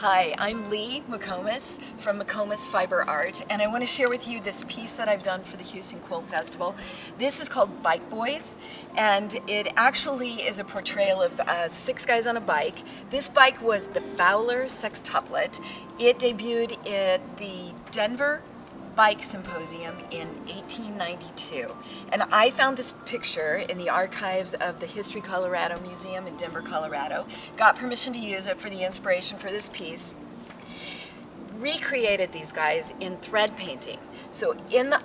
Hi, I'm Lee McComas from McComas Fiber Art, and I want to share with you this piece that I've done for the Houston Quilt Festival. This is called Bike Boys, and it actually is a portrayal of 6 guys on a bike. This bike was the Fowler sextuplet. It debuted at the Denver Bike Symposium in 1892, and I found this picture in the archives of the History Colorado Museum in Denver, Colorado. Got permission to use it for the inspiration for this piece. Recreated these guys in thread painting. So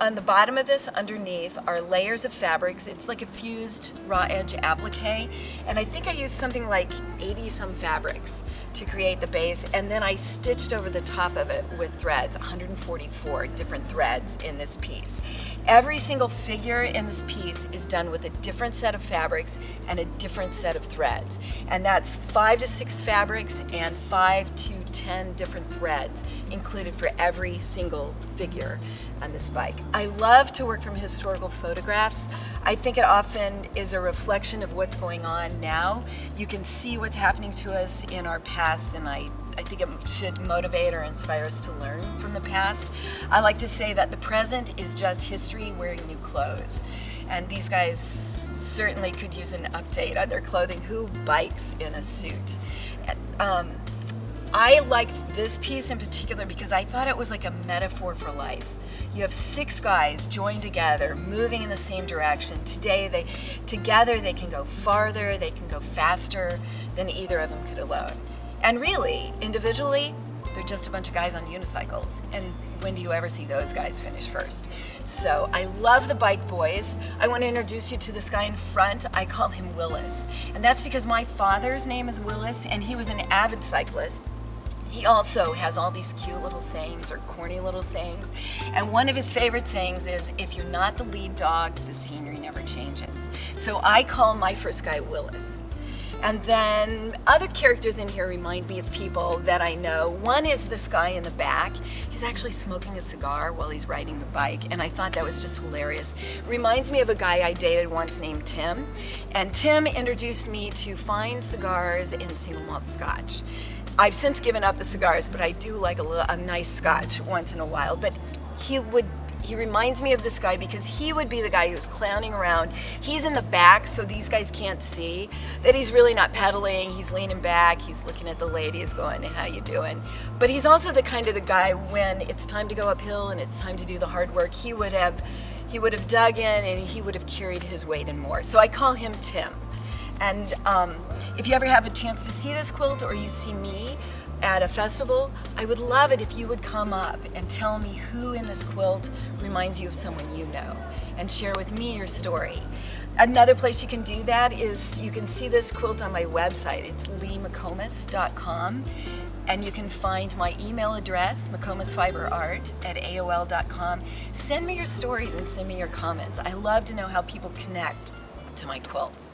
on the bottom of this, underneath, are layers of fabrics. It's like a fused raw edge applique, and I think I used something like 80 some fabrics to create the base, and then I stitched over the top of it with threads, 144 different threads in this piece. Every single figure in this piece is done with a different set of fabrics and a different set of threads, and that's 5 to 6 fabrics and 5 to 10 different threads included for every single figure on this bike. I love to work from historical photographs. I think it often is a reflection of what's going on now. You can see what's happening to us in our past, and I think it should motivate or inspire us to learn from the past. I like to say that the present is just history wearing new clothes, and these guys certainly could use an update on their clothing. Who bikes in a suit? I liked this piece in particular because I thought it was like a metaphor for life. You have 6 guys joined together, moving in the same direction. Together they can go farther, they can go faster than either of them could alone. And really, individually, they're just a bunch of guys on unicycles. And when do you ever see those guys finish first? So I love the Bike Boys. I want to introduce you to this guy in front. I call him Willis. And that's because my father's name is Willis, and he was an avid cyclist. He also has all these cute little sayings, or corny little sayings. And one of his favorite sayings is, if you're not the lead dog, the scenery never changes. So I call my first guy Willis. And then other characters in here remind me of people that I know. One is this guy in the back. He's actually smoking a cigar while he's riding the bike, and I thought that was just hilarious. Reminds me of a guy I dated once named Tim, and Tim introduced me to fine cigars and single malt scotch. I've since given up the cigars, but I do like a nice scotch once in a while. But he reminds me of this guy because he would be the guy who's clowning around. He's in the back, so these guys can't see that he's really not pedaling. He's leaning back, he's looking at the ladies going, how you doing? But he's also the kind of the guy when it's time to go uphill and it's time to do the hard work, he would have dug in and he would have carried his weight and more. So I call him Tim. And if you ever have a chance to see this quilt, or you see me at a festival, I would love it if you would come up and tell me who in this quilt reminds you of someone you know, and share with me your story. Another place you can do that is you can see this quilt on my website. It's leemccomas.com, and you can find my email address, mccomasfiberart@aol.com. Send me your stories and send me your comments. I love to know how people connect to my quilts.